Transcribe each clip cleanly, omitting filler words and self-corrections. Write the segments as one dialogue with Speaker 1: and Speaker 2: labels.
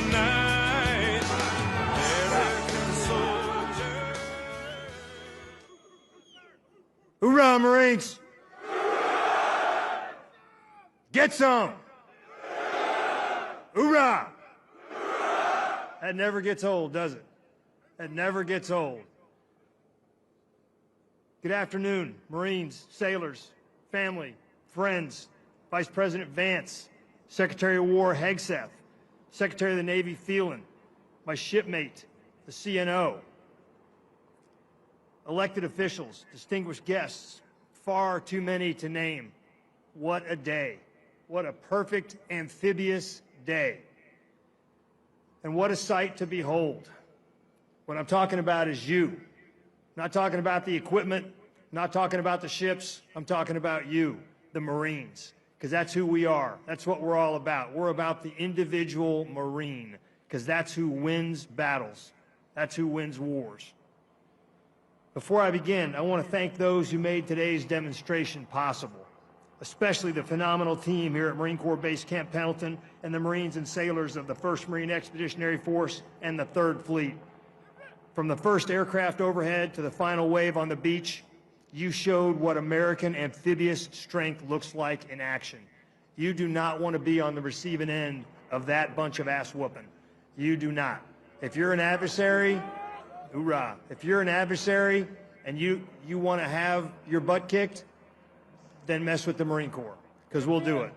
Speaker 1: tonight. American soldier.
Speaker 2: Hoorah, Marines! Get some! Hoorah! That never gets old, does it? That never gets old. Good afternoon, Marines, sailors, family, friends, Vice President Vance, Secretary of War Hegseth, Secretary of the Navy Phelan, my shipmate, the CNO, elected officials, distinguished guests, far too many to name. What a day. What a perfect amphibious day. And what a sight to behold. What I'm talking about is you. I'm not talking about the equipment, I'm not talking about the ships, I'm talking about you, the Marines, because that's who we are. That's what we're all about. We're about the individual Marine, because that's who wins battles. That's who wins wars. Before I begin, I want to thank those who made today's demonstration possible, especially the phenomenal team here at Marine Corps Base Camp Pendleton and the Marines and sailors of the 1st Marine Expeditionary Force and the 3rd Fleet. From the first aircraft overhead to the final wave on the beach, you showed what American amphibious strength looks like in action. You do not want to be on the receiving end of that bunch of ass whooping. You do not. If you're an adversary, hoorah. If you're an adversary and you want to have your butt kicked, then mess with the Marine Corps, because we'll do it.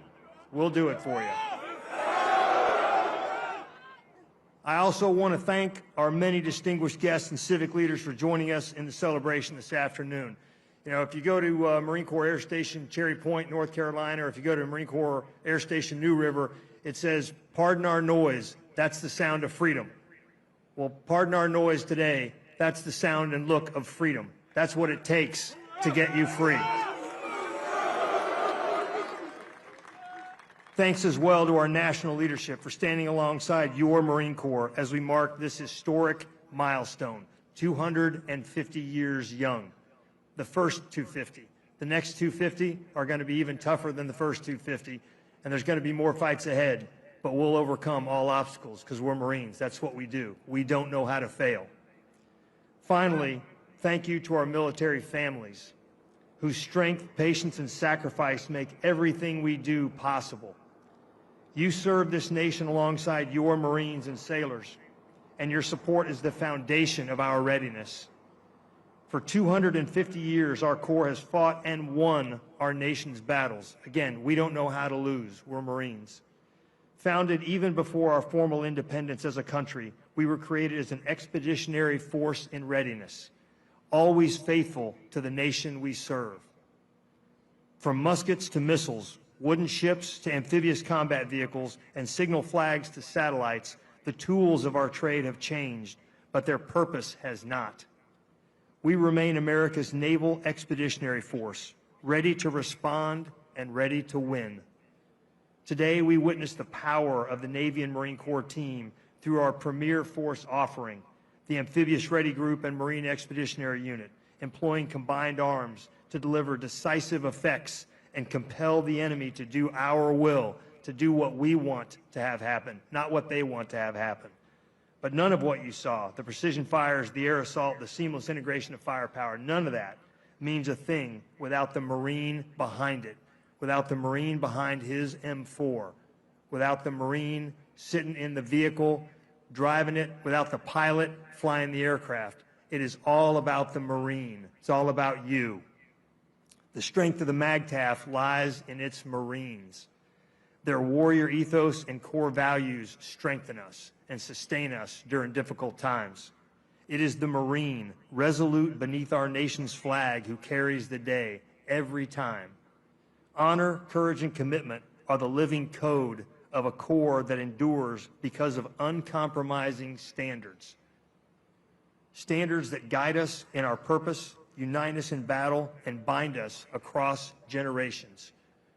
Speaker 2: We'll do it for you. I also want to thank our many distinguished guests and civic leaders for joining us in the celebration this afternoon. You know, if you go to Marine Corps Air Station Cherry Point, North Carolina, or if you go to Marine Corps Air Station New River, it says, "Pardon our noise, that's the sound of freedom." Well, pardon our noise today, that's the sound and look of freedom. That's what it takes to get you free. Thanks as well to our national leadership for standing alongside your Marine Corps as we mark this historic milestone, 250 years young. The first 250. The next 250 are going to be even tougher than the first 250, and there's going to be more fights ahead, but we'll overcome all obstacles because we're Marines. That's what we do. We don't know how to fail. Finally, thank you to our military families whose strength, patience, and sacrifice make everything we do possible. You serve this nation alongside your Marines and sailors, and your support is the foundation of our readiness. For 250 years, our Corps has fought and won our nation's battles. Again, we don't know how to lose. We're Marines. Founded even before our formal independence as a country, we were created as an expeditionary force in readiness, always faithful to the nation we serve. From muskets to missiles, wooden ships to amphibious combat vehicles, and signal flags to satellites, the tools of our trade have changed, but their purpose has not. We remain America's naval expeditionary force, ready to respond and ready to win. Today, we witness the power of the Navy and Marine Corps team through our premier force offering, the Amphibious Ready Group and Marine Expeditionary Unit, employing combined arms to deliver decisive effects and compel the enemy to do our will, to do what we want to have happen, not what they want to have happen. But none of what you saw, the precision fires, the air assault, the seamless integration of firepower, none of that means a thing without the Marine behind it, without the Marine behind his M4, without the Marine sitting in the vehicle, driving it, without the pilot flying the aircraft. It is all about the Marine. It's all about you. The strength of the MAGTF lies in its Marines. Their warrior ethos and core values strengthen us and sustain us during difficult times. It is the Marine, resolute beneath our nation's flag, who carries the day every time. Honor, courage, and commitment are the living code of a Corps that endures because of uncompromising standards. Standards that guide us in our purpose, unite us in battle, and bind us across generations.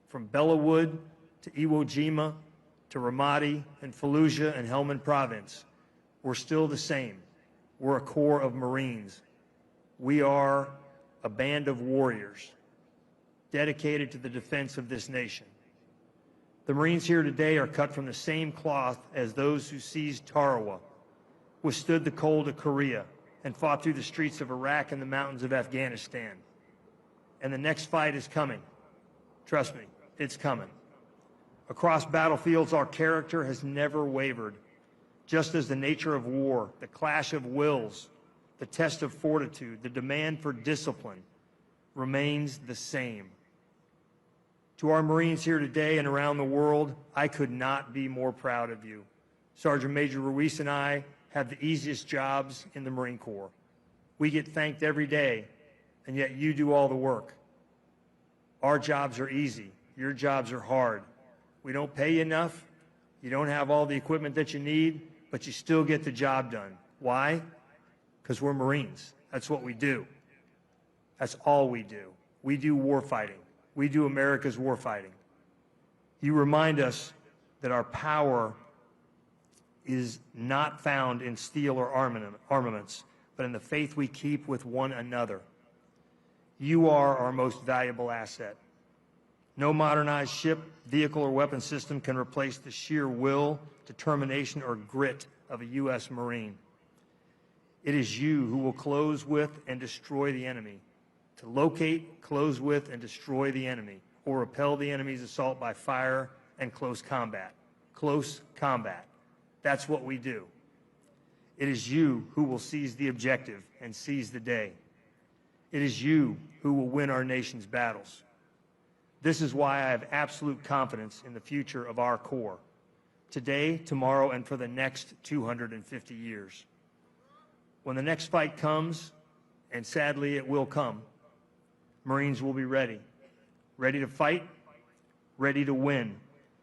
Speaker 2: From Bellawood to Iwo Jima to Ramadi and Fallujah and Helmand Province, we're still the same. We're a Corps of Marines. We are a band of warriors dedicated to the defense of this nation. The Marines here today are cut from the same cloth as those who seized Tarawa, withstood the cold of Korea, and fought through the streets of Iraq and the mountains of Afghanistan. And the next fight is coming. Trust me, it's coming. Across battlefields, our character has never wavered. Just as the nature of war, the clash of wills, the test of fortitude, the demand for discipline remains the same. To our Marines here today and around the world, I could not be more proud of you. Sergeant Major Ruiz and I have the easiest jobs in the Marine Corps. We get thanked every day, and yet you do all the work. Our jobs are easy. Your jobs are hard. We don't pay you enough. You don't have all the equipment that you need, but you still get the job done. Why? Because we're Marines. That's what we do. That's all we do. We do war fighting. We do America's war fighting. You remind us that our power is not found in steel or armaments, but in the faith we keep with one another. You are our most valuable asset. No modernized ship, vehicle, or weapon system can replace the sheer will, determination, or grit of a U.S. Marine. It is you who will close with and destroy the enemy. To locate, close with, and destroy the enemy, or repel the enemy's assault by fire and close combat. Close combat. That's what we do. It is you who will seize the objective and seize the day. It is you who will win our nation's battles. This is why I have absolute confidence in the future of our Corps, today, tomorrow, and for the next 250 years. When the next fight comes, and sadly it will come, Marines will be ready. Ready to fight, ready to win,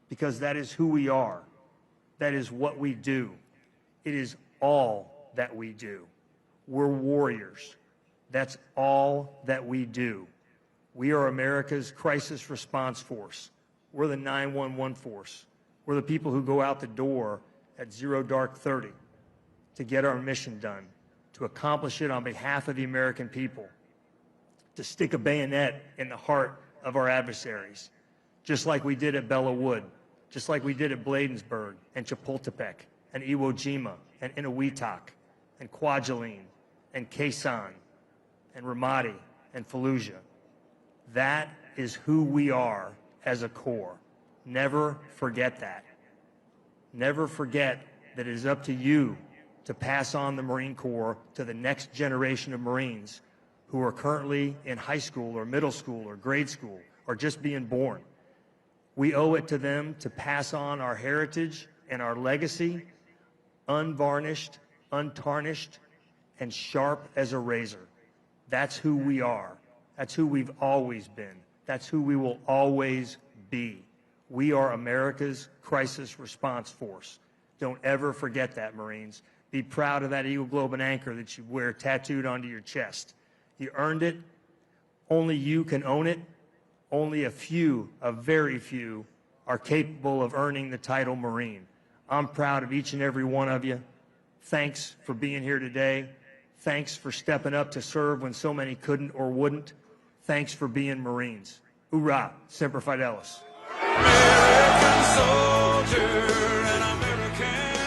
Speaker 2: because that is who we are. That is what we do. It is all that we do. We're warriors. That's all that we do. We are America's crisis response force. We're the 911 force. We're the people who go out the door at 0:30 to get our mission done, to accomplish it on behalf of the American people, to stick a bayonet in the heart of our adversaries, just like we did at Bella Wood, just like we did at Bladensburg and Chapultepec and Iwo Jima and Eniwetok and Kwajalein and Quezon and Ramadi and Fallujah. That is who we are as a Corps. Never forget that. Never forget that it is up to you to pass on the Marine Corps to the next generation of Marines who are currently in high school or middle school or grade school or just being born. We owe it to them to pass on our heritage and our legacy, unvarnished, untarnished, and sharp as a razor. That's who we are. That's who we've always been. That's who we will always be. We are America's crisis response force. Don't ever forget that, Marines. Be proud of that Eagle Globe and Anchor that you wear tattooed onto your chest. You earned it. Only you can own it. Only a very few, are capable of earning the title Marine. I'm proud of each and every one of you. Thanks for being here today. Thanks for stepping up to serve when so many couldn't or wouldn't. Thanks for being Marines. Hoorah, Semper Fidelis.
Speaker 1: American soldier and American,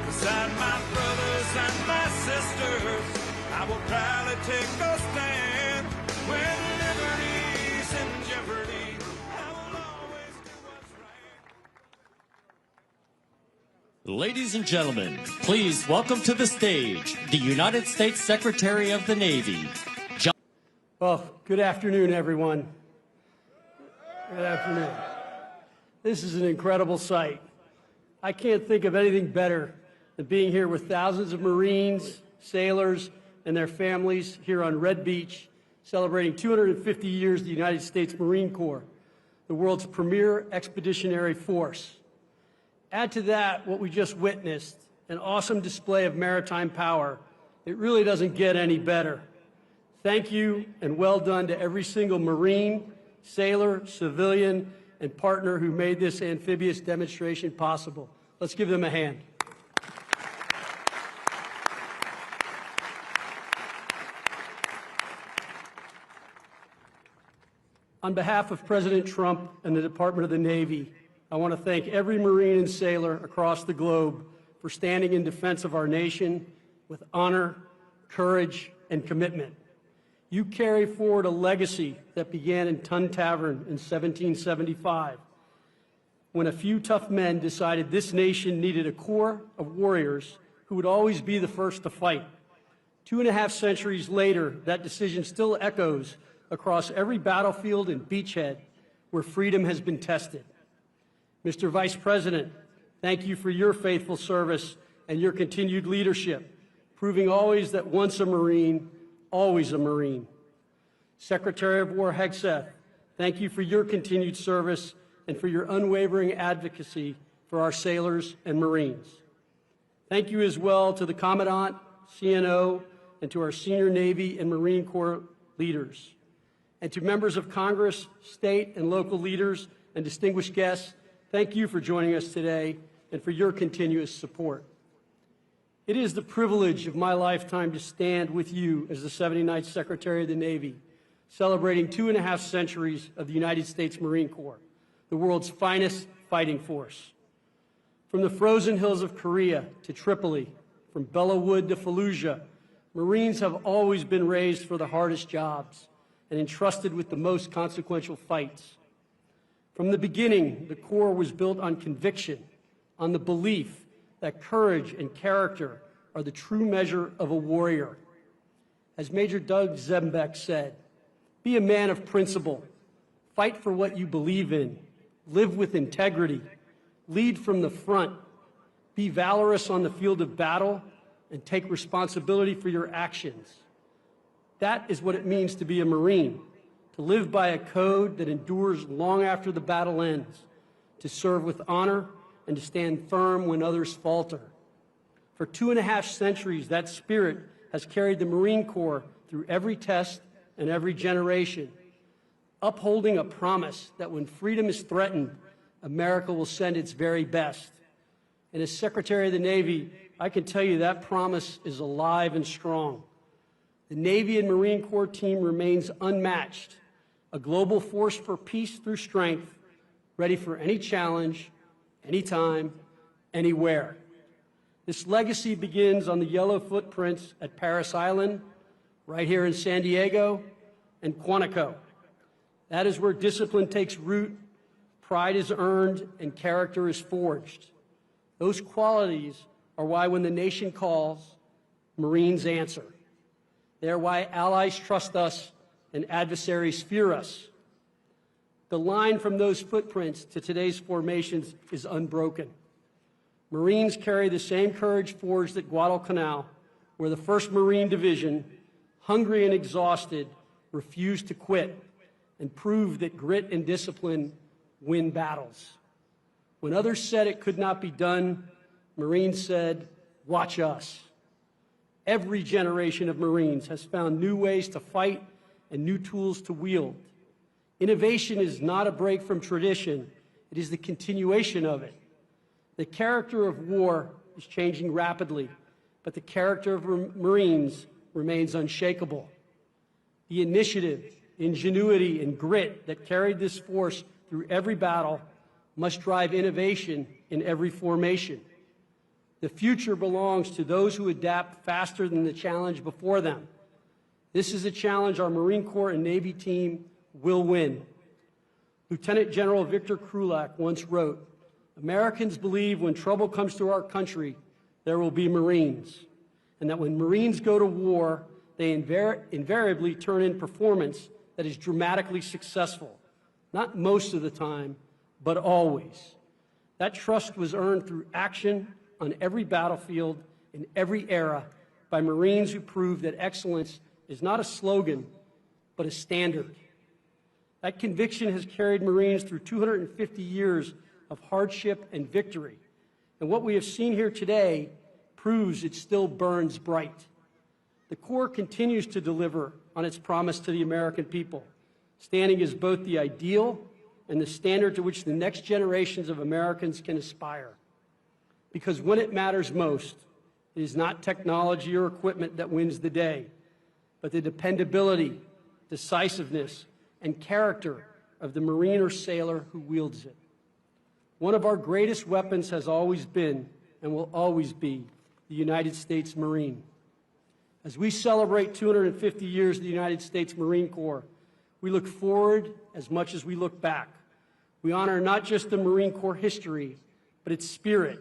Speaker 1: beside my brothers and my sisters, I will proudly take a stand. When liberty's in jeopardy, I will always do what's right.
Speaker 3: Ladies and gentlemen, please welcome to the stage the United States Secretary of the Navy.
Speaker 4: Well, good afternoon, everyone. Good afternoon. This is an incredible sight. I can't think of anything better than being here with thousands of Marines, sailors, and their families here on Red Beach, celebrating 250 years of the United States Marine Corps, the world's premier expeditionary force. Add to that what we just witnessed, an awesome display of maritime power. It really doesn't get any better. Thank you and well done to every single Marine, sailor, civilian, and partner who made this amphibious demonstration possible. Let's give them a hand. On behalf of President Trump and the Department of the Navy, I want to thank every Marine and sailor across the globe for standing in defense of our nation with honor, courage, and commitment. You carry forward a legacy that began in Tun Tavern in 1775, when a few tough men decided this nation needed a corps of warriors who would always be the first to fight. 2.5 centuries later, that decision still echoes across every battlefield and beachhead where freedom has been tested. Mr. Vice President, thank you for your faithful service and your continued leadership, proving always that once a Marine, always a Marine. Secretary of War Hegseth, thank you for your continued service and for your unwavering advocacy for our sailors and Marines. Thank you as well to the Commandant, CNO, and to our senior Navy and Marine Corps leaders. And to members of Congress, state and local leaders, and distinguished guests, thank you for joining us today and for your continuous support. It is the privilege of my lifetime to stand with you as the 79th Secretary of the Navy, celebrating 2.5 centuries of the United States Marine Corps, the world's finest fighting force. From the frozen hills of Korea to Tripoli, from Belleau Wood to Fallujah, Marines have always been raised for the hardest jobs and entrusted with the most consequential fights. From the beginning, the Corps was built on conviction, on the belief that courage and character are the true measure of a warrior. As Major Doug Zembeck said, be a man of principle, fight for what you believe in, live with integrity, lead from the front, be valorous on the field of battle, and take responsibility for your actions. That is what it means to be a Marine, to live by a code that endures long after the battle ends, to serve with honor, and to stand firm when others falter. For 2.5 centuries, that spirit has carried the Marine Corps through every test and every generation, upholding a promise that when freedom is threatened, America will send its very best. And as Secretary of the Navy, I can tell you that promise is alive and strong. The Navy and Marine Corps team remains unmatched, a global force for peace through strength, ready for any challenge, anytime, anywhere. This legacy begins on the yellow footprints at Parris Island, right here in San Diego, and Quantico. That is where discipline takes root, pride is earned, and character is forged. Those qualities are why when the nation calls, Marines answer. They are why allies trust us and adversaries fear us. The line from those footprints to today's formations is unbroken. Marines carry the same courage forged at Guadalcanal, where the 1st Marine Division, hungry and exhausted, refused to quit and proved that grit and discipline win battles. When others said it could not be done, Marines said, "Watch us." Every generation of Marines has found new ways to fight and new tools to wield. Innovation is not a break from tradition, it is the continuation of it. The character of war is changing rapidly, but the character of Marines remains unshakable. The initiative, ingenuity, and grit that carried this force through every battle must drive innovation in every formation. The future belongs to those who adapt faster than the challenge before them. This is a challenge our Marine Corps and Navy team will win. Lieutenant General Victor Krulak once wrote, "Americans believe when trouble comes to our country, there will be Marines, and that when Marines go to war, they invariably turn in performance that is dramatically successful, not most of the time, but always." That trust was earned through action on every battlefield in every era by Marines who proved that excellence is not a slogan, but a standard. That conviction has carried Marines through 250 years of hardship and victory. And what we have seen here today proves it still burns bright. The Corps continues to deliver on its promise to the American people, standing as both the ideal and the standard to which the next generations of Americans can aspire. Because when it matters most, it is not technology or equipment that wins the day, but the dependability, decisiveness, and character of the Marine or sailor who wields it. One of our greatest weapons has always been and will always be the United States Marine. As we celebrate 250 years of the United States Marine Corps, we look forward as much as we look back. We honor not just the Marine Corps history, but its spirit,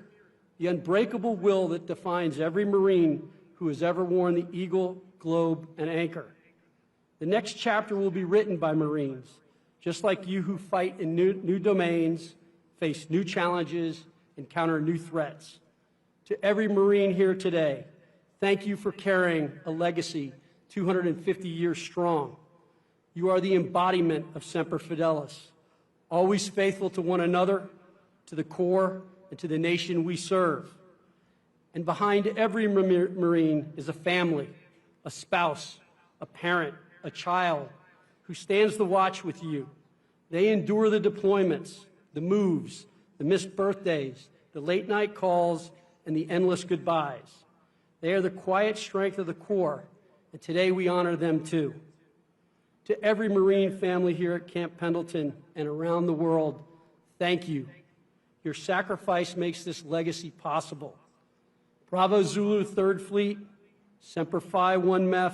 Speaker 4: the unbreakable will that defines every Marine who has ever worn the eagle, globe, and anchor. The next chapter will be written by Marines, just like you who fight in new domains, face new challenges, encounter new threats. To every Marine here today, thank you for carrying a legacy 250 years strong. You are the embodiment of Semper Fidelis, always faithful to one another, to the Corps, and to the nation we serve. And behind every Marine is a family, a spouse, a parent, a child who stands the watch with you. They endure the deployments, the moves, the missed birthdays, the late night calls, and the endless goodbyes. They are the quiet strength of the Corps, and today we honor them too. To every Marine family here at Camp Pendleton and around the world, thank you. Your sacrifice makes this legacy possible. Bravo Zulu 3rd Fleet, Semper Fi 1 MEF,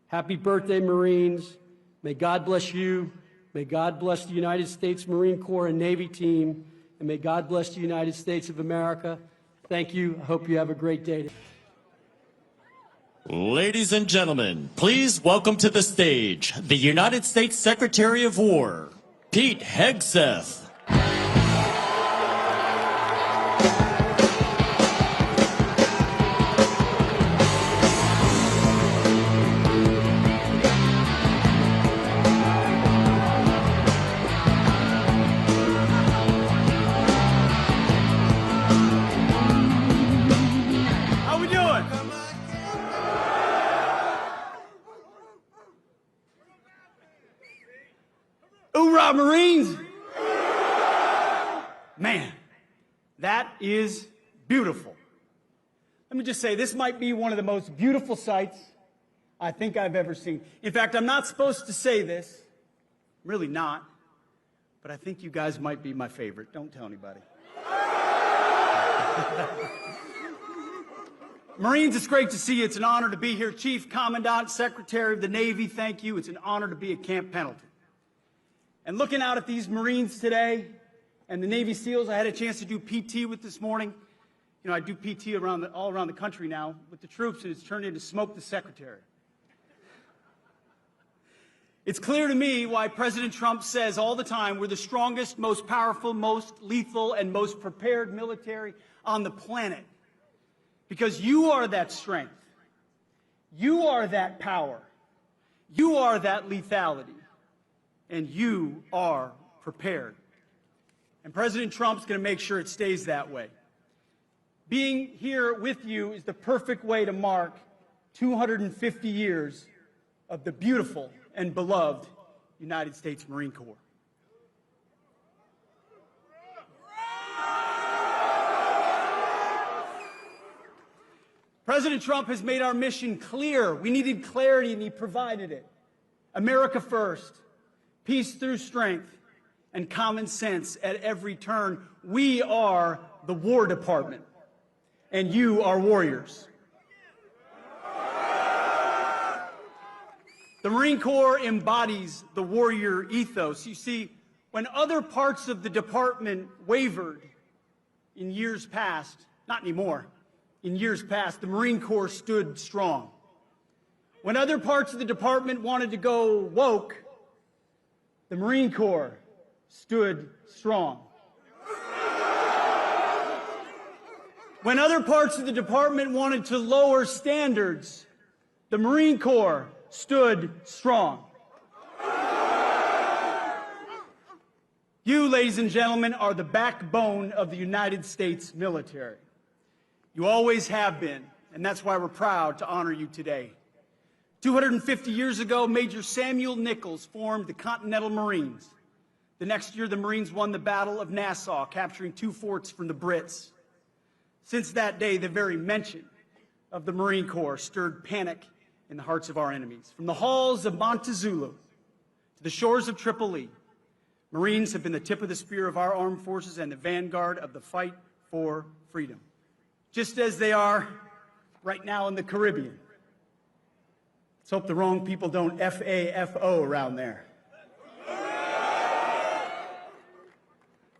Speaker 4: happy birthday, Marines. May God bless you. May God bless the United States Marine Corps and Navy team, and may God bless the United States of America. Thank you. I hope you have a great day.
Speaker 3: Ladies and gentlemen, please welcome to the stage the United States Secretary of War, Pete Hegseth.
Speaker 5: Hoorah, Marines! Man, that is beautiful. Let me just say, this might be one of the most beautiful sights I think I've ever seen. In fact, I'm not supposed to say this, really not, but I think you guys might be my favorite. Don't tell anybody. Marines, it's great to see you. It's an honor to be here. Chief, Commandant, Secretary of the Navy, thank you. It's an honor to be at Camp Pendleton. And looking out at these Marines today and the Navy SEALs I had a chance to do PT with this morning, you know, I do PT all around the country now with the troops, and it's turned into Smoke the Secretary. It's clear to me why President Trump says all the time we're the strongest, most powerful, most lethal, and most prepared military on the planet. Because you are that strength. You are that power. You are that lethality. And you are prepared. And President Trump's going to make sure it stays that way. Being here with you is the perfect way to mark 250 years of the beautiful and beloved United States Marine Corps. President Trump has made our mission clear. We needed clarity, and he provided it. America first. Peace through strength and common sense at every turn. We are the War Department, and you are warriors. The Marine Corps embodies the warrior ethos. You see, when other parts of the department wavered in years past, not anymore, in years past, the Marine Corps stood strong. When other parts of the department wanted to go woke, the Marine Corps stood strong. When other parts of the department wanted to lower standards, the Marine Corps stood strong. You, ladies and gentlemen, are the backbone of the United States military. You always have been, and that's why we're proud to honor you today. 250 years ago, Major Samuel Nichols formed the Continental Marines. The next year, the Marines won the Battle of Nassau, capturing 2 forts from the Brits. Since that day, the very mention of the Marine Corps stirred panic in the hearts of our enemies. From the halls of Montezuma to the shores of Tripoli, Marines have been the tip of the spear of our armed forces and the vanguard of the fight for freedom, just as they are right now in the Caribbean. Let's hope the wrong people don't FAFO around there.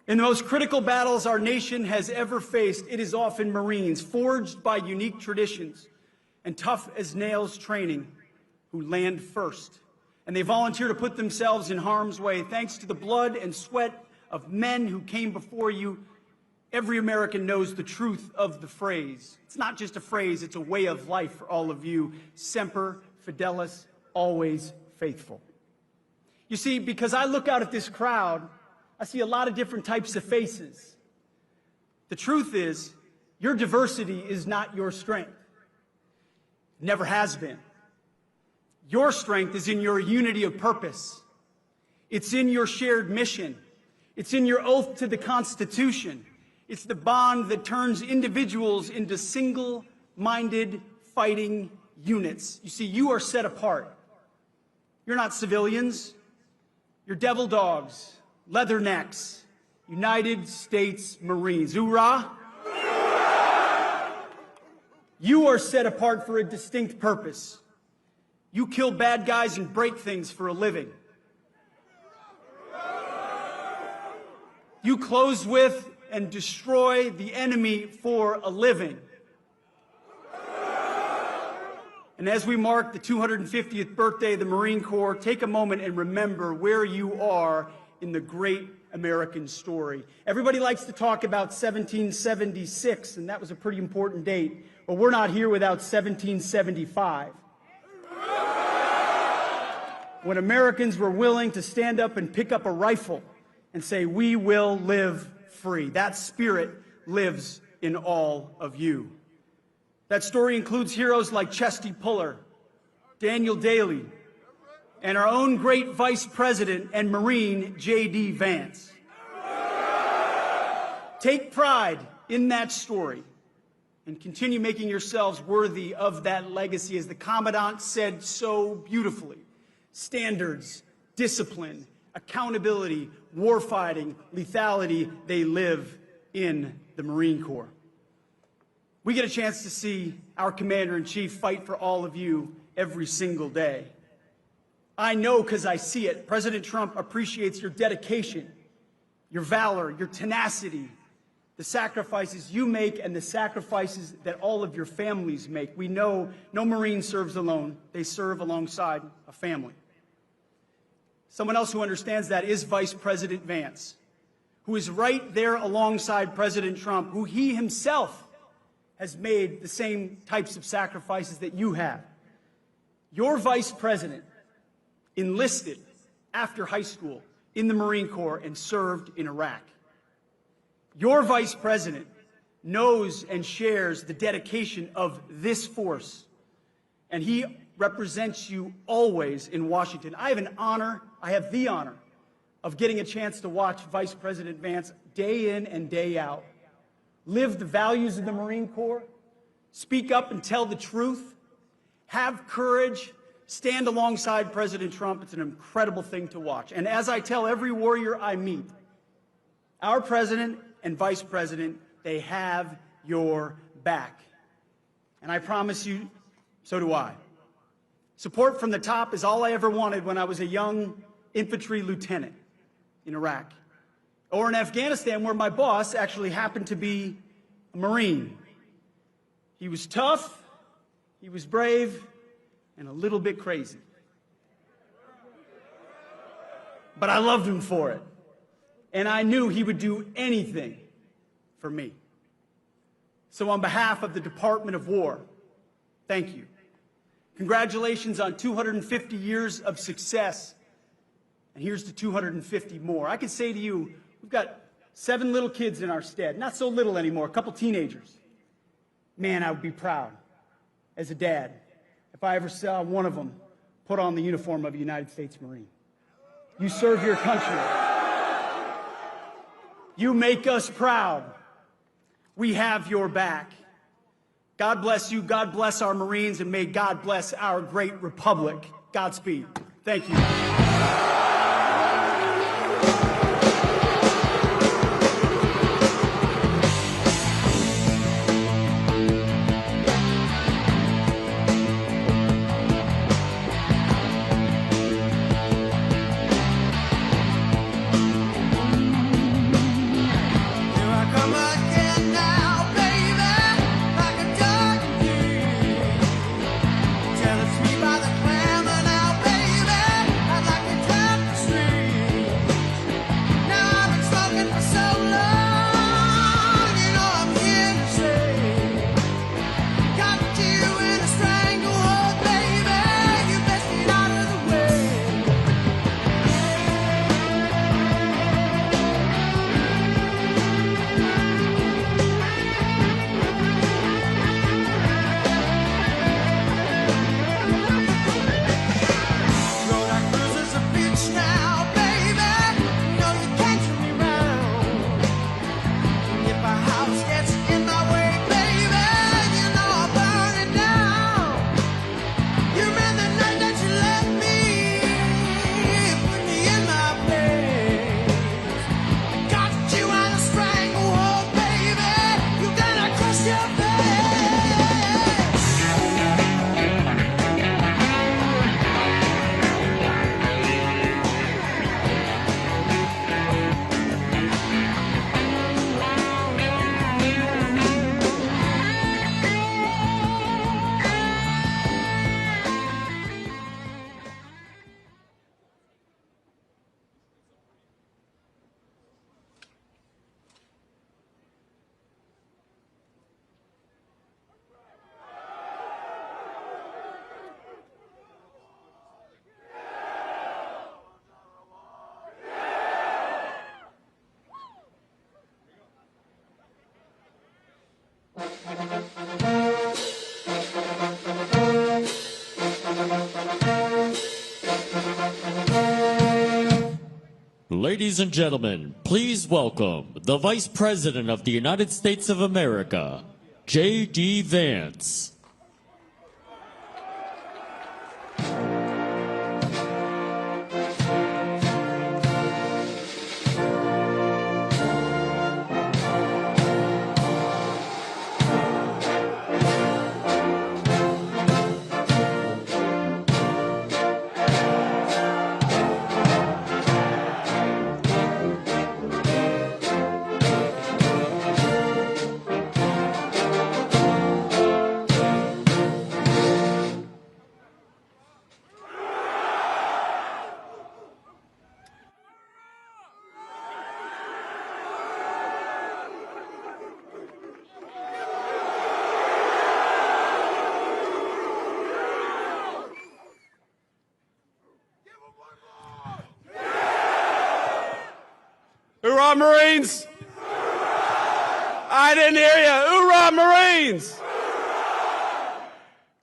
Speaker 5: In the most critical battles our nation has ever faced, it is often Marines, forged by unique traditions and tough as nails training, who land first. And they volunteer to put themselves in harm's way. Thanks to the blood and sweat of men who came before you, every American knows the truth of the phrase. It's not just a phrase, it's a way of life for all of you. Semper Fidelis, always faithful. You see, because I look out at this crowd, I see a lot of different types of faces. The truth is, your diversity is not your strength. It never has been. Your strength is in your unity of purpose. It's in your shared mission. It's in your oath to the Constitution. It's the bond that turns individuals into single-minded fighting units. You see, you are set apart. You're not civilians. You're devil dogs, leathernecks, United States Marines. Hoorah! You are set apart for a distinct purpose. You kill bad guys and break things for a living. You close with and destroy the enemy for a living. And as we mark the 250th birthday of the Marine Corps, take a moment and remember where you are in the great American story. Everybody likes to talk about 1776, and that was a pretty important date. But we're not here without 1775. When Americans were willing to stand up and pick up a rifle and say, "We will live free." That spirit lives in all of you. That story includes heroes like Chesty Puller, Daniel Daly, and our own great Vice President and Marine JD Vance. Take pride in that story and continue making yourselves worthy of that legacy. As the Commandant said so beautifully, standards, discipline, accountability, warfighting, lethality, they live in the Marine Corps. We get a chance to see our Commander-in-Chief fight for all of you every single day. I know because I see it. President Trump appreciates your dedication, your valor, your tenacity, the sacrifices you make and the sacrifices that all of your families make. We know no Marine serves alone. They serve alongside a family. Someone else who understands that is Vice President Vance, who is right there alongside President Trump, who he himself has made the same types of sacrifices that you have. Your Vice President enlisted after high school in the Marine Corps and served in Iraq. Your Vice President knows and shares the dedication of this force, and he represents you always in Washington. I have the honor of getting a chance to watch Vice President Vance day in and day out live the values of the Marine Corps, speak up and tell the truth, have courage, stand alongside President Trump. It's an incredible thing to watch. And as I tell every warrior I meet, our President and Vice President, they have your back. And I promise you, so do I. Support from the top is all I ever wanted when I was a young infantry lieutenant in Iraq, or in Afghanistan, where my boss actually happened to be a Marine. He was tough, he was brave, and a little bit crazy. But I loved him for it. And I knew he would do anything for me. So on behalf of the Department of War, thank you. Congratulations on 250 years of success. And here's to 250 more. I could say to you, we've got 7 little kids in our stead. Not so little anymore, a couple teenagers. Man, I would be proud as a dad if I ever saw one of them put on the uniform of a United States Marine. You serve your country. You make us proud. We have your back. God bless you. God bless our Marines, and may God bless our great republic. Godspeed. Thank you.
Speaker 3: Ladies and gentlemen, please welcome the Vice President of the United States of America, JD Vance.
Speaker 6: Hoorah, Marines! I didn't hear you. Hoorah, Marines!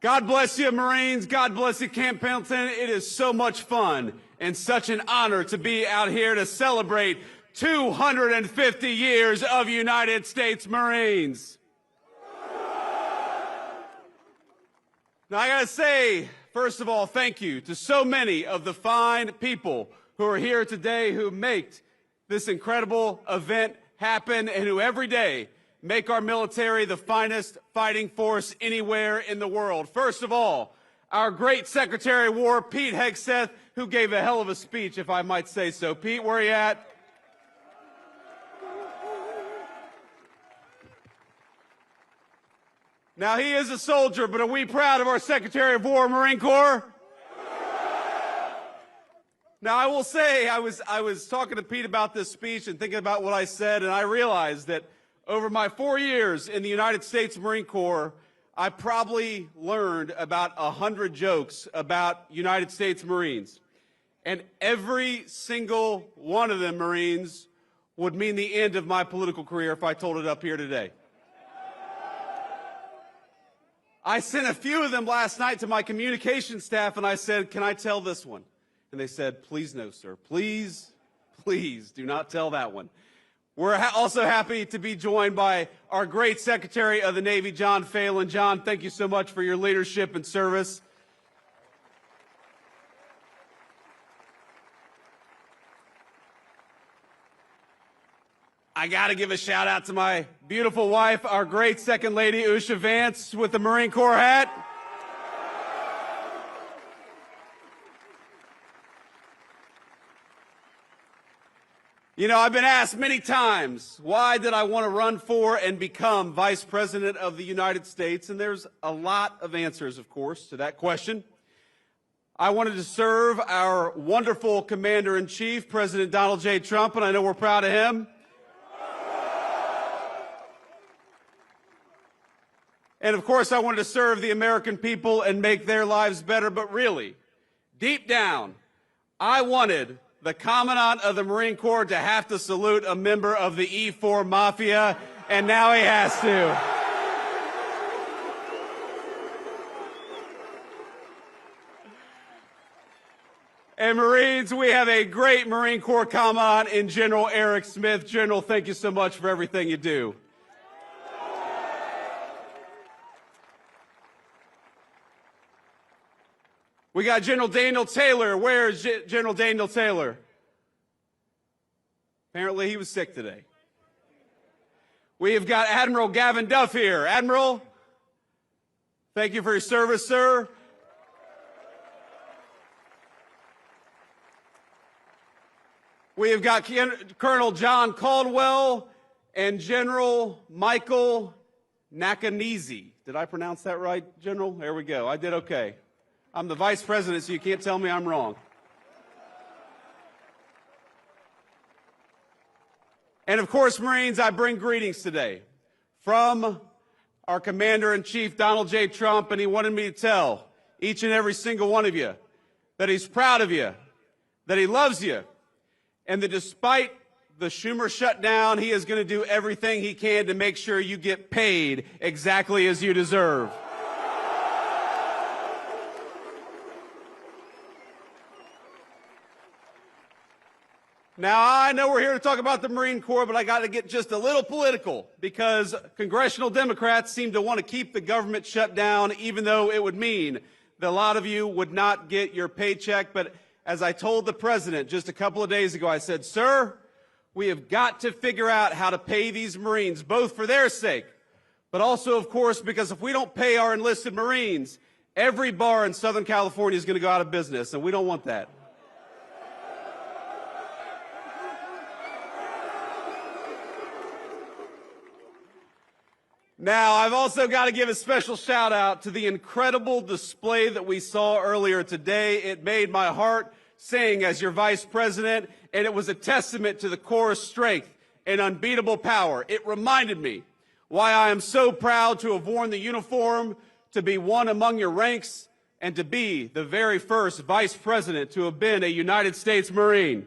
Speaker 6: God bless you, Marines. God bless you, Camp Pendleton. It is so much fun and such an honor to be out here to celebrate 250 years of United States Marines. Now, I gotta say, first of all, thank you to so many of the fine people who are here today who make this incredible event happen and who every day make our military the finest fighting force anywhere in the world. First of all, our great Secretary of War, Pete Hegseth, who gave a hell of a speech, if I might say so. Pete, where are you at? Now, he is a soldier, but are we proud of our Secretary of War, Marine Corps? Now, I will say, I was talking to Pete about this speech and thinking about what I said, and I realized that over my 4 years in the United States Marine Corps, I probably learned about 100 jokes about United States Marines. And every single one of them, Marines, would mean the end of my political career if I told it up here today. I sent a few of them last night to my communications staff, and I said, can I tell this one? And they said, please no, sir. Please, please do not tell that one. We're also happy to be joined by our great Secretary of the Navy, John Phelan. John, thank you so much for your leadership and service. I got to give a shout out to my beautiful wife, our great Second Lady, Usha Vance, with the Marine Corps hat. You know, I've been asked many times, why did I want to run for and become Vice President of the United States? And there's a lot of answers, of course, to that question. I wanted to serve our wonderful Commander-in-Chief, President Donald J. Trump, and I know we're proud of him. And of course, I wanted to serve the American people and make their lives better, but really, deep down, I wanted the Commandant of the Marine Corps to have to salute a member of the E4 Mafia, and now he has to. And Marines, we have a great Marine Corps Commandant in General Eric Smith. General, thank you so much for everything you do. We got General Daniel Taylor. Where's General Daniel Taylor? Apparently he was sick today. We have got Admiral Gavin Duff here. Admiral, thank you for your service, sir. We have got Colonel John Caldwell and General Michael Nakanizi. Did I pronounce that right, General? There we go. I did okay. I'm the Vice President, so you can't tell me I'm wrong. And of course, Marines, I bring greetings today from our Commander-in-Chief, Donald J. Trump, and he wanted me to tell each and every single one of you that he's proud of you, that he loves you, and that despite the Schumer shutdown, he is going to do everything he can to make sure you get paid exactly as you deserve. Now, I know we're here to talk about the Marine Corps, but I got to get just a little political because congressional Democrats seem to want to keep the government shut down, even though it would mean that a lot of you would not get your paycheck. But as I told the president just a couple of days ago, I said, sir, we have got to figure out how to pay these Marines, both for their sake, but also, of course, because if we don't pay our enlisted Marines, every bar in Southern California is going to go out of business, and we don't want that. Now, I've also got to give a special shout out to the incredible display that we saw earlier today. It made my heart sing as your vice president, and it was a testament to the Corps' strength and unbeatable power. It reminded me why I am so proud to have worn the uniform, to be one among your ranks, and to be the very first vice president to have been a United States Marine.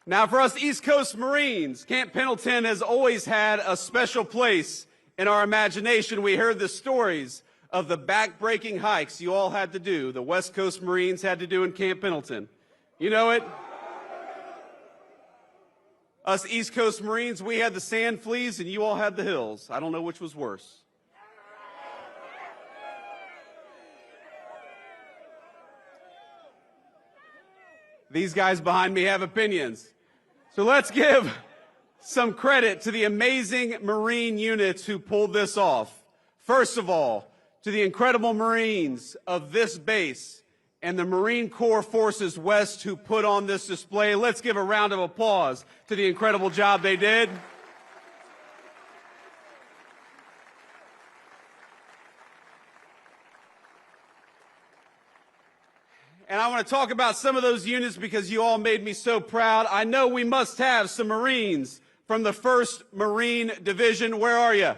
Speaker 6: Now, for us East Coast Marines, Camp Pendleton has always had a special place in our imagination. We heard the stories of the back-breaking hikes you all had to do, the West Coast Marines had to do in Camp Pendleton. You know it? Us East Coast Marines, we had the sand fleas and you all had the hills. I don't know which was worse. These guys behind me have opinions. So let's give some credit to the amazing Marine units who pulled this off. First of all, to the incredible Marines of this base and the Marine Corps Forces West who put on this display. Let's give a round of applause to the incredible job they did. And I want to talk about some of those units because you all made me so proud. I know we must have some Marines from the 1st Marine Division. Where are you?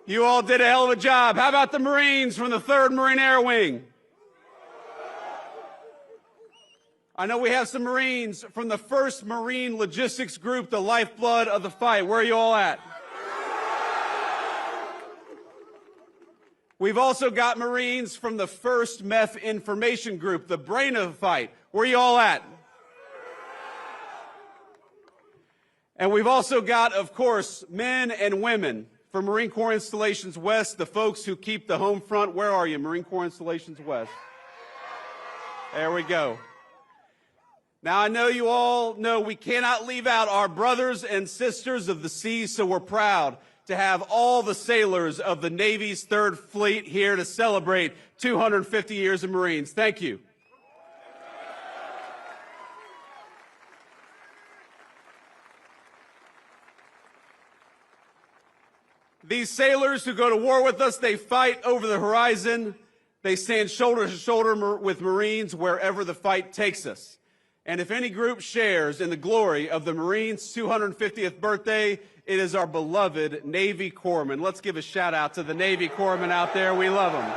Speaker 6: You all did a hell of a job. How about the Marines from the 3rd Marine Air Wing? I know we have some Marines from the 1st Marine Logistics Group, the lifeblood of the fight. Where are you all at? We've also got Marines from the 1st Meth Information Group, the brain of the fight. Where are you all at? And we've also got, of course, men and women from Marine Corps Installations West, the folks who keep the home front. Where are you, Marine Corps Installations West? There we go. Now, I know you all know we cannot leave out our brothers and sisters of the seas, so we're proud to have all the sailors of the Navy's 3rd Fleet here to celebrate 250 years of Marines. Thank you. These sailors who go to war with us, they fight over the horizon. They stand shoulder to shoulder with Marines wherever the fight takes us. And if any group shares in the glory of the Marines' 250th birthday, it is our beloved Navy Corpsmen. Let's give a shout out to the Navy Corpsmen out there. We love them.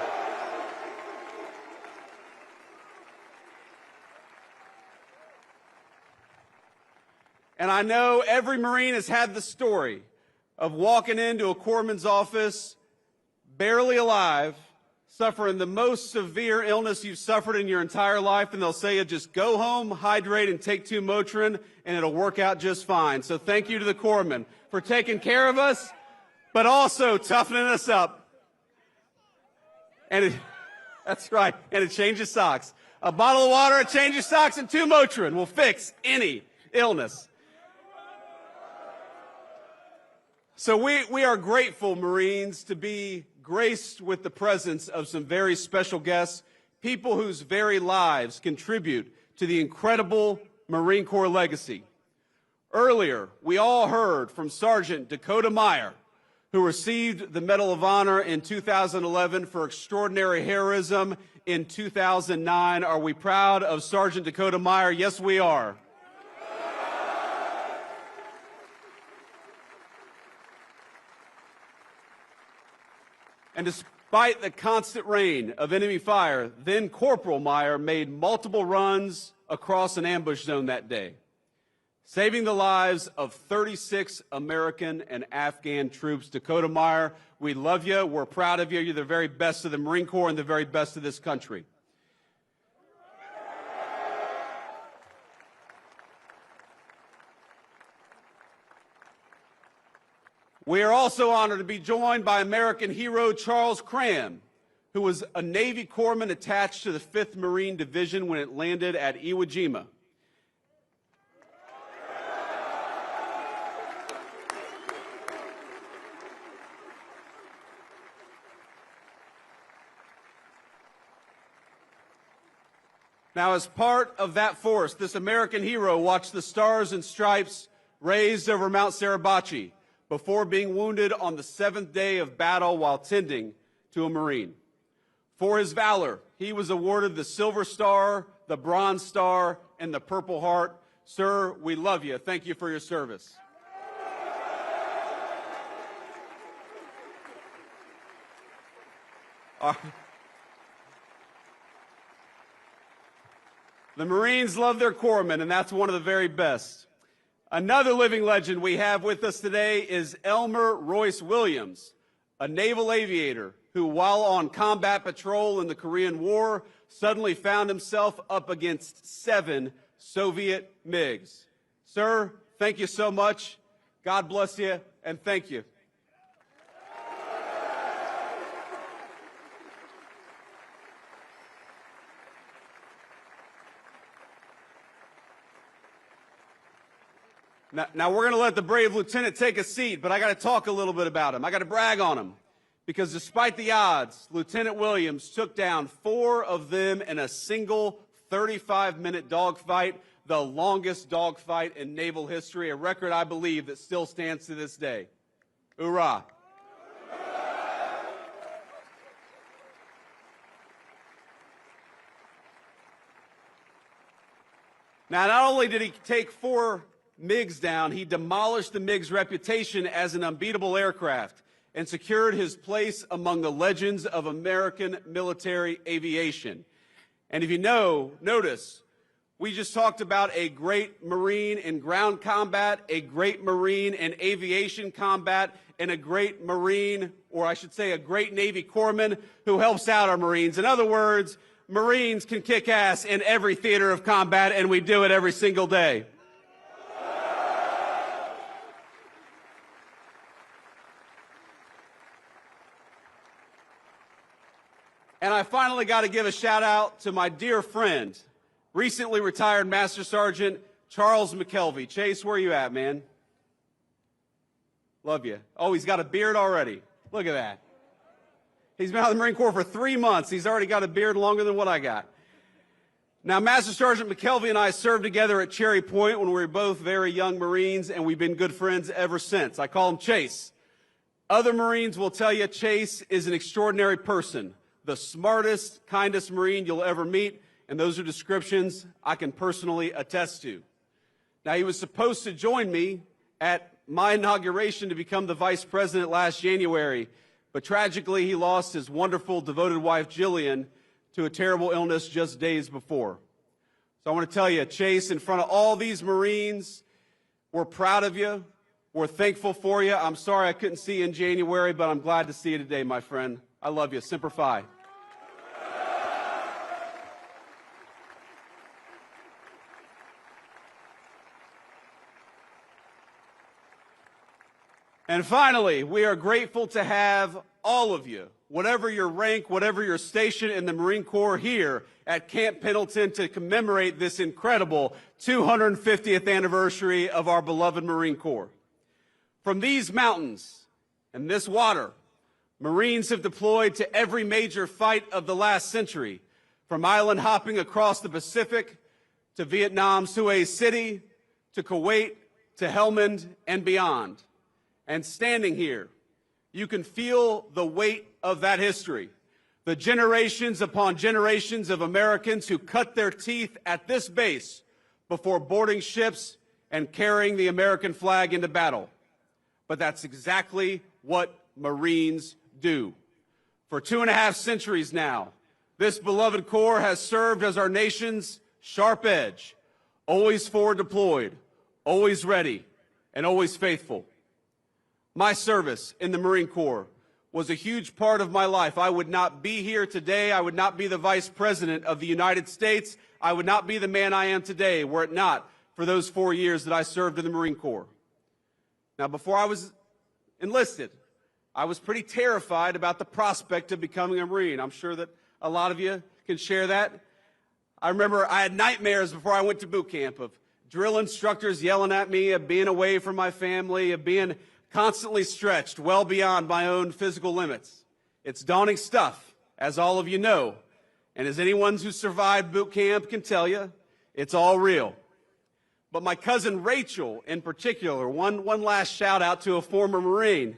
Speaker 6: And I know every Marine has had the story of walking into a corpsman's office, barely alive, suffering the most severe illness you've suffered in your entire life, and they'll say, just go home, hydrate, and take 2 Motrin, and it'll work out just fine. So thank you to the corpsmen for taking care of us, but also toughening us up. And that's right, and it changes socks. A bottle of water, a change of socks, and 2 Motrin will fix any illness. So we are grateful, Marines, to be graced with the presence of some very special guests, people whose very lives contribute to the incredible Marine Corps legacy. Earlier, we all heard from Sergeant Dakota Meyer, who received the Medal of Honor in 2011 for extraordinary heroism in 2009. Are we proud of Sergeant Dakota Meyer? Yes, we are. And despite the constant rain of enemy fire, then Corporal Meyer made multiple runs across an ambush zone that day, saving the lives of 36 American and Afghan troops. Dakota Meyer, we love you. We're proud of you. You're the very best of the Marine Corps and the very best of this country. We are also honored to be joined by American hero Charles Cram, who was a Navy corpsman attached to the 5th Marine Division when it landed at Iwo Jima. Now, as part of that force, this American hero watched the Stars and Stripes raised over Mount Suribachi before being wounded on the 7th day of battle while tending to a Marine. For his valor, he was awarded the Silver Star, the Bronze Star, and the Purple Heart. Sir, we love you. Thank you for your service. The Marines love their corpsmen, and that's one of the very best. Another living legend we have with us today is Elmer Royce Williams, a naval aviator who, while on combat patrol in the Korean War, suddenly found himself up against 7 Soviet MiGs. Sir, thank you so much. God bless you, and thank you. Now we're going to let the brave lieutenant take a seat, but I got to talk a little bit about him. I got to brag on him, because despite the odds, Lieutenant Williams took down 4 of them in a single 35-minute dogfight, the longest dogfight in naval history, a record I believe that still stands to this day. Hoorah! Now, not only did he take 4 MiGs down, he demolished the MiG's reputation as an unbeatable aircraft and secured his place among the legends of American military aviation. And if you notice, we just talked about a great Marine in ground combat, a great Marine in aviation combat, and a great Marine, or I should say a great Navy corpsman who helps out our Marines. In other words, Marines can kick ass in every theater of combat, and we do it every single day. And I finally got to give a shout out to my dear friend, recently retired Master Sergeant Charles McKelvey. Chase, where you at, man? Love you. Oh, he's got a beard already. Look at that. He's been out of the Marine Corps for 3 months. He's already got a beard longer than what I got. Now, Master Sergeant McKelvey and I served together at Cherry Point when we were both very young Marines, and we've been good friends ever since. I call him Chase. Other Marines will tell you Chase is an extraordinary person, the smartest, kindest Marine you'll ever meet, and those are descriptions I can personally attest to. Now, he was supposed to join me at my inauguration to become the Vice President last January, but tragically he lost his wonderful, devoted wife, Jillian, to a terrible illness just days before. So I want to tell you, Chase, in front of all these Marines, we're proud of you. We're thankful for you. I'm sorry I couldn't see you in January, but I'm glad to see you today, my friend. I love you. Semper Fi. And finally, we are grateful to have all of you, whatever your rank, whatever your station in the Marine Corps, here at Camp Pendleton to commemorate this incredible 250th anniversary of our beloved Marine Corps. From these mountains and this water, Marines have deployed to every major fight of the last century, from island hopping across the Pacific to Vietnam's Hue City, to Kuwait, to Helmand, and beyond. And standing here, you can feel the weight of that history, the generations upon generations of Americans who cut their teeth at this base before boarding ships and carrying the American flag into battle. But that's exactly what Marines do. For 2.5 centuries now, this beloved Corps has served as our nation's sharp edge, always forward deployed, always ready, and always faithful. My service in the Marine Corps was a huge part of my life. I would not be here today. I would not be the Vice President of the United States. I would not be the man I am today were it not for those 4 years that I served in the Marine Corps. Now, before I was enlisted, I was pretty terrified about the prospect of becoming a Marine. I'm sure that a lot of you can share that. I remember I had nightmares before I went to boot camp of drill instructors yelling at me, of being away from my family, of being constantly stretched well beyond my own physical limits. It's daunting stuff, as all of you know. And as anyone who survived boot camp can tell you, it's all real. But my cousin Rachel, in particular, one last shout out to a former Marine.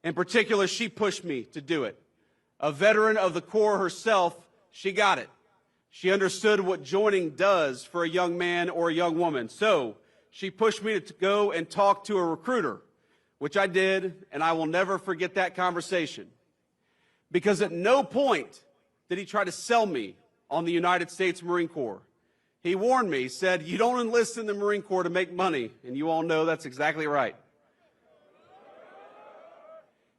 Speaker 6: In particular, she pushed me to do it. A veteran of the Corps herself, she got it. She understood what joining does for a young man or a young woman. So she pushed me to go and talk to a recruiter, which I did, and I will never forget that conversation. Because at no point did he try to sell me on the United States Marine Corps. He warned me, he said, "You don't enlist in the Marine Corps to make money," and you all know that's exactly right.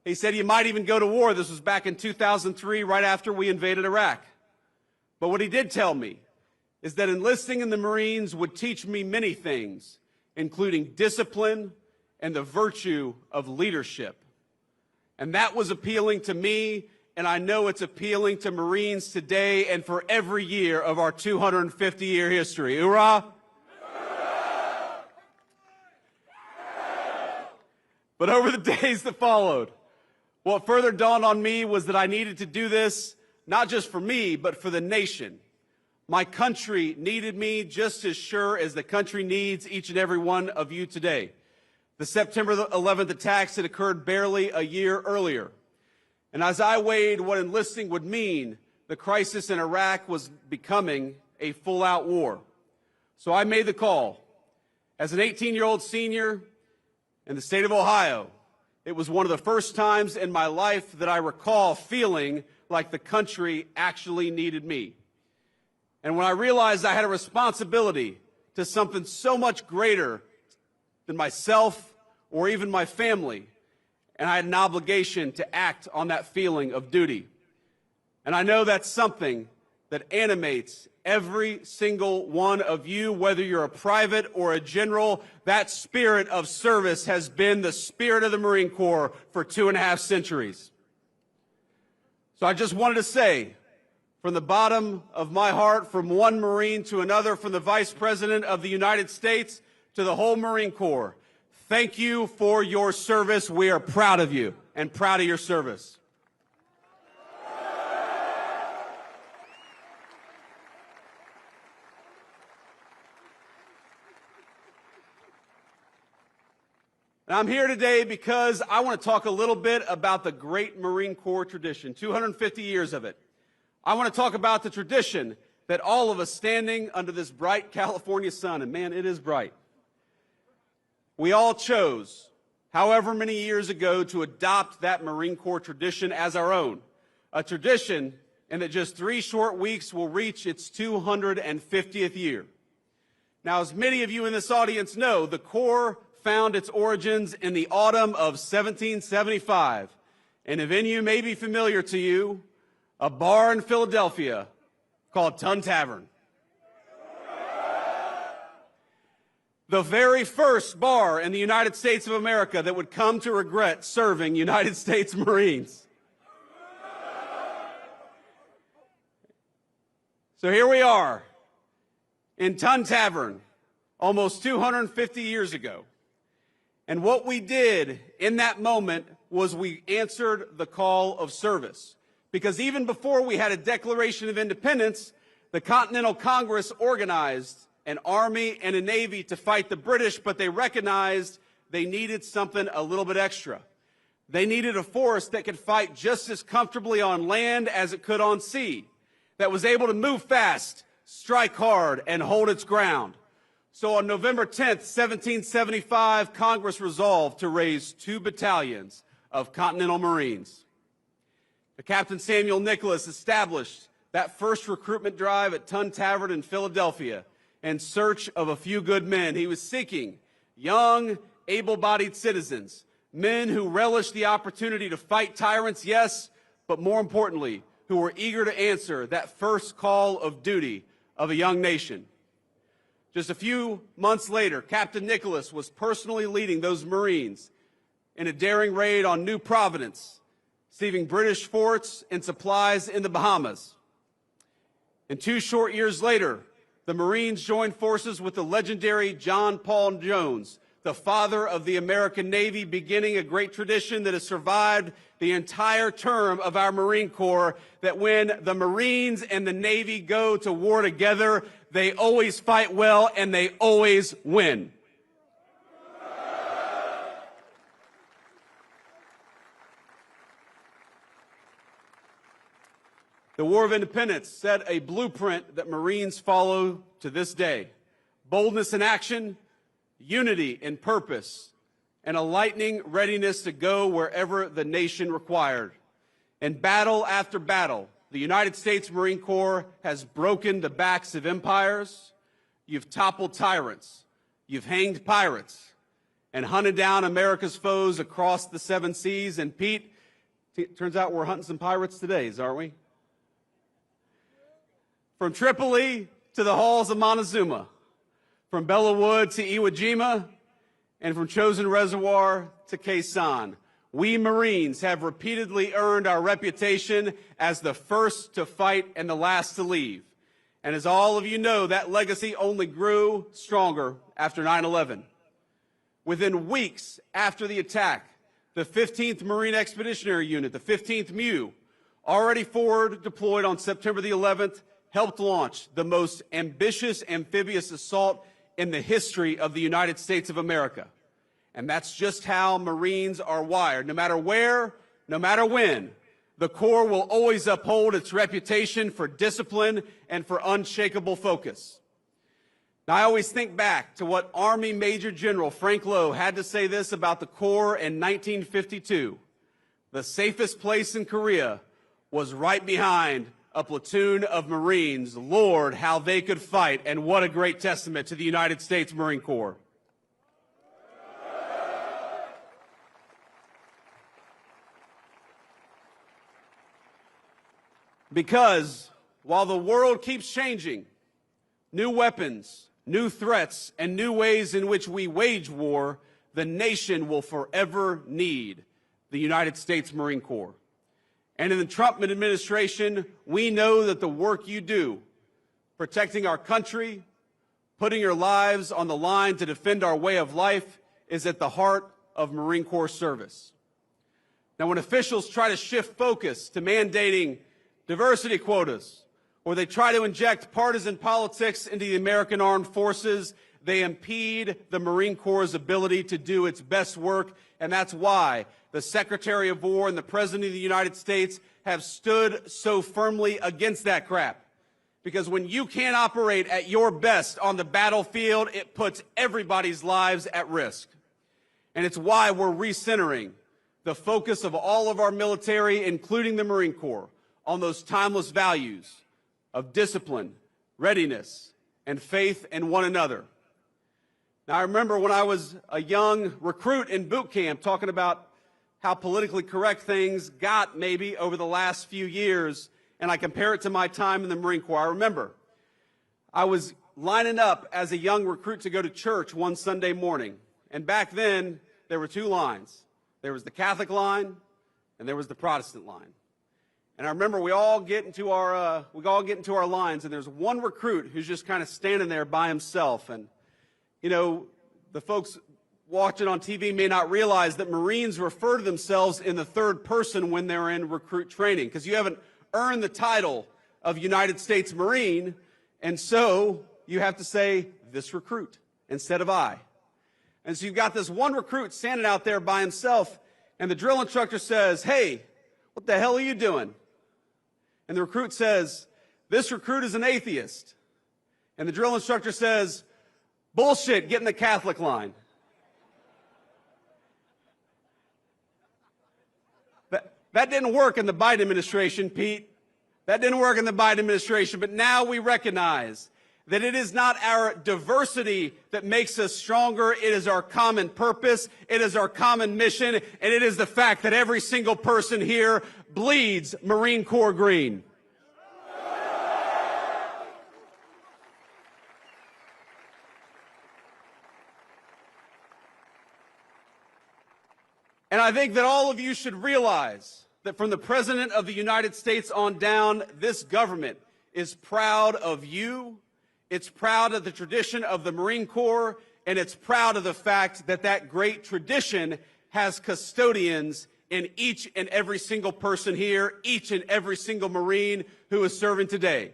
Speaker 6: He said, "You might even go to war." This was back in 2003, right after we invaded Iraq. But what he did tell me is that enlisting in the Marines would teach me many things, including discipline and the virtue of leadership. And that was appealing to me, and I know it's appealing to Marines today and for every year of our 250-year history. Hoorah! But over the days that followed, what further dawned on me was that I needed to do this not just for me, but for the nation. My country needed me just as sure as the country needs each and every one of you today. The September 11th attacks had occurred barely a year earlier. And as I weighed what enlisting would mean, the crisis in Iraq was becoming a full-out war. So I made the call. As an 18-year-old senior in the state of Ohio, it was one of the first times in my life that I recall feeling like the country actually needed me. And when I realized I had a responsibility to something so much greater than myself or even my family, and I had an obligation to act on that feeling of duty. And I know that's something that animates every single one of you, whether you're a private or a general. That spirit of service has been the spirit of the Marine Corps for 2.5 centuries. So I just wanted to say, from the bottom of my heart, from one Marine to another, from the Vice President of the United States to the whole Marine Corps, thank you for your service. We are proud of you and proud of your service. And I'm here today because I want to talk a little bit about the great Marine Corps tradition, 250 years of it. I want to talk about the tradition that all of us standing under this bright California sun, and man, it is bright, we all chose, however many years ago, to adopt that Marine Corps tradition as our own. A tradition in that just 3 short weeks will reach its 250th year. Now, as many of you in this audience know, the Corps found its origins in the autumn of 1775. And a venue may be familiar to you, a bar in Philadelphia called Tun Tavern. The very first bar in the United States of America that would come to regret serving United States Marines. So here we are in Tun Tavern almost 250 years ago. And what we did in that moment was we answered the call of service. Because even before we had a Declaration of Independence, the Continental Congress organized an army and a navy to fight the British, but they recognized they needed something a little bit extra. They needed a force that could fight just as comfortably on land as it could on sea, that was able to move fast, strike hard, and hold its ground. So on November 10th, 1775, Congress resolved to raise 2 battalions of Continental Marines. Captain Samuel Nicholas established that first recruitment drive at Tun Tavern in Philadelphia in search of a few good men. He was seeking young, able-bodied citizens, men who relished the opportunity to fight tyrants, yes, but more importantly, who were eager to answer that first call of duty of a young nation. Just a few months later, Captain Nicholas was personally leading those Marines in a daring raid on New Providence, saving British forts and supplies in the Bahamas. And 2 short years later, the Marines joined forces with the legendary John Paul Jones, the father of the American Navy, beginning a great tradition that has survived the entire term of our Marine Corps, that when the Marines and the Navy go to war together, they always fight well and they always win. The War of Independence set a blueprint that Marines follow to this day. Boldness in action, unity in purpose, and a lightning readiness to go wherever the nation required. In battle after battle, the United States Marine Corps has broken the backs of empires, you've toppled tyrants, you've hanged pirates, and hunted down America's foes across the 7 seas. And Pete, turns out we're hunting some pirates today, aren't we? From Tripoli to the halls of Montezuma, from Bella Wood to Iwo Jima, and from Chosin Reservoir to Quezon, we Marines have repeatedly earned our reputation as the first to fight and the last to leave. And as all of you know, that legacy only grew stronger after 9/11. Within weeks after the attack, the 15th Marine Expeditionary Unit, the 15th MEU, already forward deployed on September the 11th, helped launch the most ambitious amphibious assault in the history of the United States of America. And that's just how Marines are wired. No matter where, no matter when, the Corps will always uphold its reputation for discipline and for unshakable focus. Now, I always think back to what Army Major General Frank Lowe had to say this about the Corps in 1952. The safest place in Korea was right behind a platoon of Marines. Lord, how they could fight, and what a great testament to the United States Marine Corps. Because while the world keeps changing, new weapons, new threats, and new ways in which we wage war, the nation will forever need the United States Marine Corps. And in the Trump administration, we know that the work you do, protecting our country, putting your lives on the line to defend our way of life, is at the heart of Marine Corps service. Now, when officials try to shift focus to mandating diversity quotas, or they try to inject partisan politics into the American armed forces, they impede the Marine Corps' ability to do its best work, and that's why the Secretary of War and the President of the United States have stood so firmly against that crap. Because when you can't operate at your best on the battlefield, it puts everybody's lives at risk. And it's why we're recentering the focus of all of our military, including the Marine Corps, on those timeless values of discipline, readiness, and faith in one another. Now, I remember when I was a young recruit in boot camp talking about how politically correct things got maybe over the last few years, and I compare it to my time in the Marine Corps. I remember I was lining up as a young recruit to go to church one Sunday morning, and back then there were 2 lines. There was the Catholic line, and there was the Protestant line. And I remember we all get into our lines, and there's one recruit who's just kind of standing there by himself. And you know, the folks watching on TV may not realize that Marines refer to themselves in the third person when they're in recruit training, because you haven't earned the title of United States Marine, and so you have to say this recruit instead of I. And so you've got this one recruit standing out there by himself, and the drill instructor says, "Hey, what the hell are you doing?" And the recruit says, "This recruit is an atheist." And the drill instructor says, "Bullshit, get in the Catholic line." That didn't work in the Biden administration, Pete. That didn't work in the Biden administration, but now we recognize that it is not our diversity that makes us stronger. It is our common purpose. It is our common mission. And it is the fact that every single person here bleeds Marine Corps green. And I think that all of you should realize that from the President of the United States on down, this government is proud of you. It's proud of the tradition of the Marine Corps, and it's proud of the fact that that great tradition has custodians in each and every single person here, each and every single Marine who is serving today.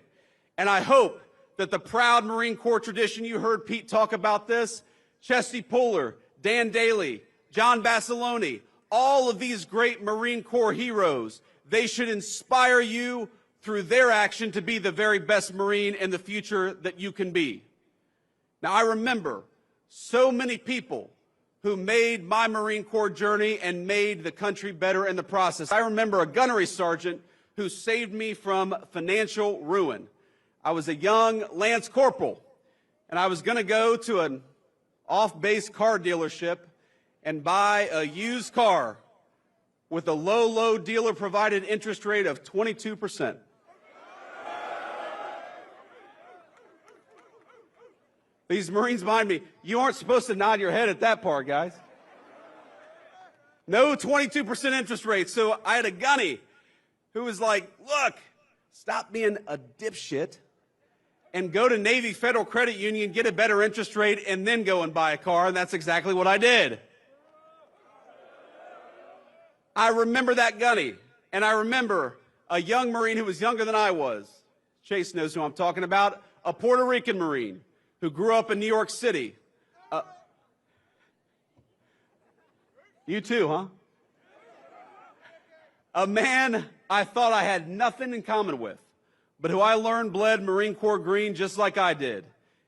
Speaker 6: And I hope that the proud Marine Corps tradition, you heard Pete talk about this, Chesty Puller, Dan Daly, John Basilone, all of these great Marine Corps heroes, they should inspire you through their action to be the very best Marine in the future that you can be. Now, I remember so many people who made my Marine Corps journey and made the country better in the process. I remember a gunnery sergeant who saved me from financial ruin. I was a young Lance Corporal, and I was going to go to an off-base car dealership and buy a used car with a low dealer-provided interest rate of 22%. These Marines behind me, you aren't supposed to nod your head at that part, guys. No 22% interest rate. So I had a gunny who was like, look, stop being a dipshit and go to Navy Federal Credit Union, get a better interest rate, and then go and buy a car. And that's exactly what I did. I remember that gunny, and I remember a young Marine who was younger than I was. Chase knows who I'm talking about, a Puerto Rican Marine who grew up in New York City. You too, huh? A man I thought I had nothing in common with, but who I learned bled Marine Corps green just like I did,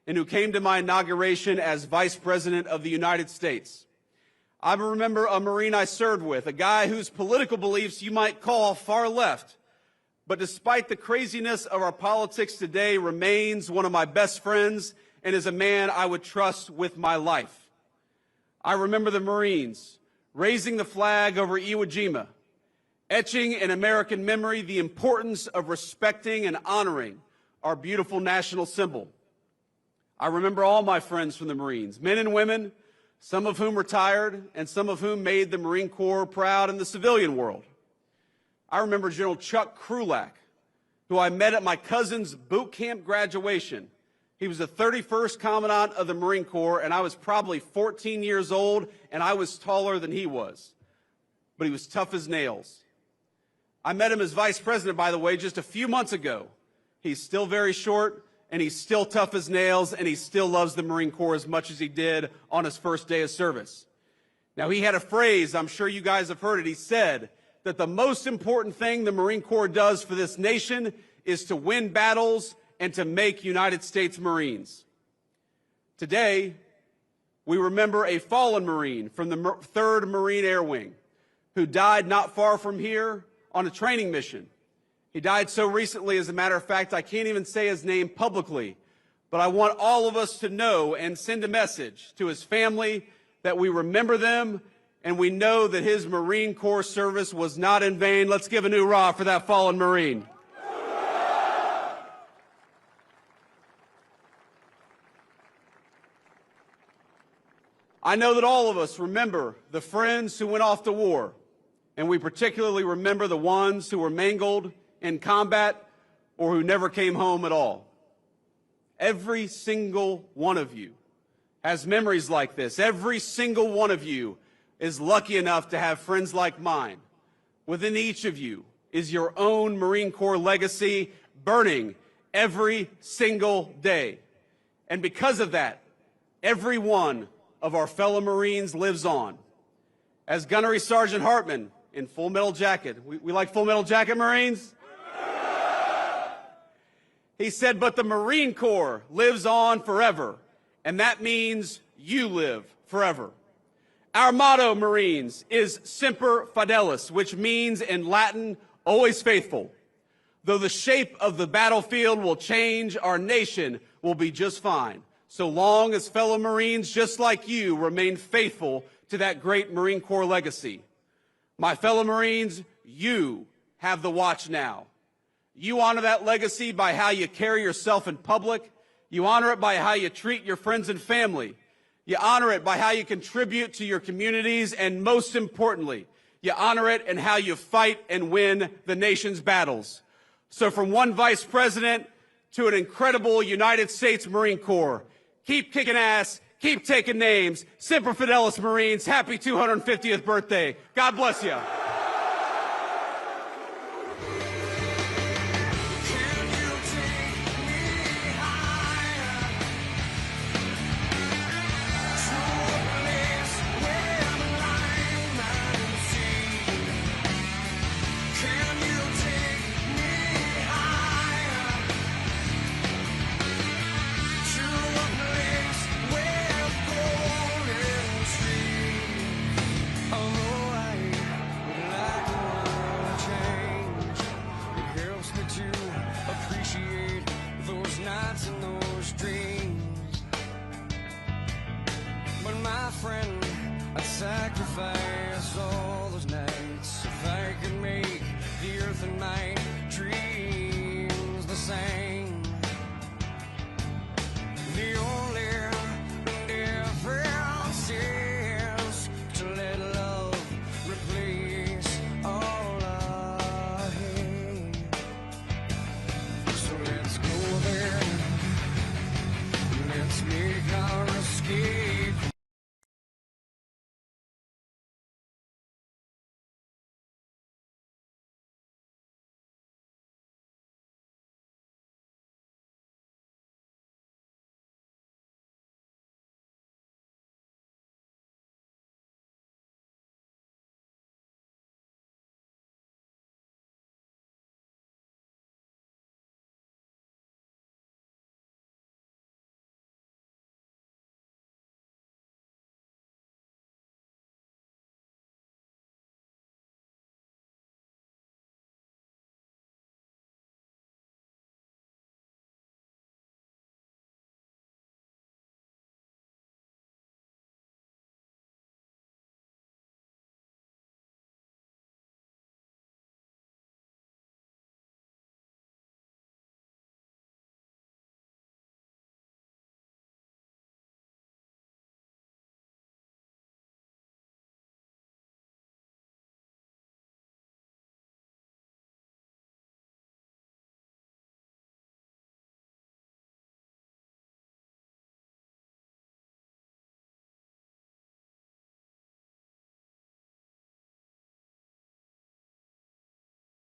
Speaker 6: and who came to my inauguration as Vice President of the United States. I remember a Marine I served with, a guy whose political beliefs you might call far left, but despite the craziness of our politics today, remains one of my best friends and is a man I would trust with my life. I remember the Marines raising the flag over Iwo Jima, etching in American memory the importance of respecting and honoring our beautiful national symbol. I remember all my friends from the Marines, men and women, some of whom retired and some of whom made the Marine Corps proud in the civilian world. I remember General Chuck Krulak, who I met at my cousin's boot camp graduation. He was the 31st Commandant of the Marine Corps, and I was probably 14 years old, and I was taller than he was. But he was tough as nails. I met him as Vice President, by the way, just a few months ago. He's still very short, and he's still tough as nails, and he still loves the Marine Corps as much as he did on his first day of service. Now, he had a phrase, I'm sure you guys have heard it. He said that the most important thing the Marine Corps does for this nation is to win battles and to make United States Marines. Today, we remember a fallen Marine from the 3rd Marine Air Wing who died not far from here on a training mission. He died so recently, as a matter of fact, I can't even say his name publicly, but I want all of us to know and send a message to his family that we remember them and we know that his Marine Corps service was not in vain. Let's give a new hurrah for that fallen Marine. I know that all of us remember the friends who went off to war, and we particularly remember the ones who were mangled in combat or who never came home at all. Every single one of you has memories like this. Every single one of you is lucky enough to have friends like mine. Within each of you is your own Marine Corps legacy burning every single day. And because of that, every one of our fellow Marines lives on. As Gunnery Sergeant Hartman in Full Metal Jacket, we like Full Metal Jacket, Marines? He said, but the Marine Corps lives on forever, and that means you live forever. Our motto, Marines, is Semper Fidelis, which means in Latin, always faithful. Though the shape of the battlefield will change, our nation will be just fine, so long as fellow Marines just like you remain faithful to that great Marine Corps legacy. My fellow Marines, you have the watch now. You honor that legacy by how you carry yourself in public. You honor it by how you treat your friends and family. You honor it by how you contribute to your communities, and most importantly, you honor it in how you fight and win the nation's battles. So from one vice president to an incredible United States Marine Corps, keep kicking ass, keep taking names. Semper Fidelis, Marines. Happy 250th birthday. God bless you.
Speaker 7: I'd sacrifice all those nights if I could make the earth and my dreams the same.